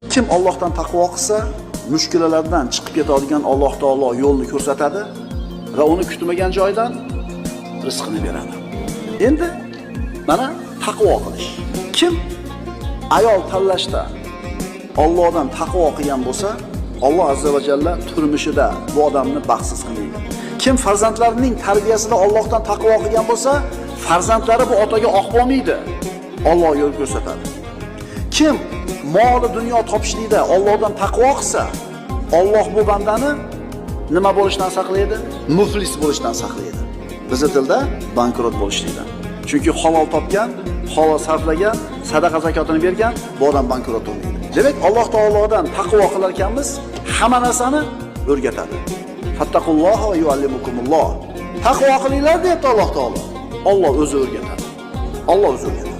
Kim Allohdan taqvo qilsa, mushkulalardan chiqib ketadigan Alloh taolo yo'lni ko'rsatadi va uni kutmagan joydan rizqini beradi. Endi mana taqvo qilish. Kim ayol tanlashda Allohdan taqvo qilgan bo'lsa, Alloh azza va jalla turmushida bu odamni baxtsiz qilmaydi. Kim farzandlarining tarbiyasida Allohdan taqvo qilgan bo'lsa, farzandlari bu otaga oq bo'lmaydi. Alloh yo'l ko'rsatadi. Kim moli dunyo topishlikda Allohdan taqvo qilsa, Alloh bu bandani nima bo'lishdan saqlaydi? Muflis bo'lishdan saqlaydi. Bizning tilda bankrot bo'lishlikdan. Chunki halol topgan, halol sarflagan, sadaqa zakotini bergan, bu odam bankrot bo'lmaydi. Demak, Alloh taolodan taqvo qilar ekanmiz, hamma narsani o'rgatadi. Fattaqulloha va yuallimukumulloh. Taqvo qilinglar deyapti Alloh taolo. Alloh o'zi o'rgatadi. Alloh o'zi o'rgatadi.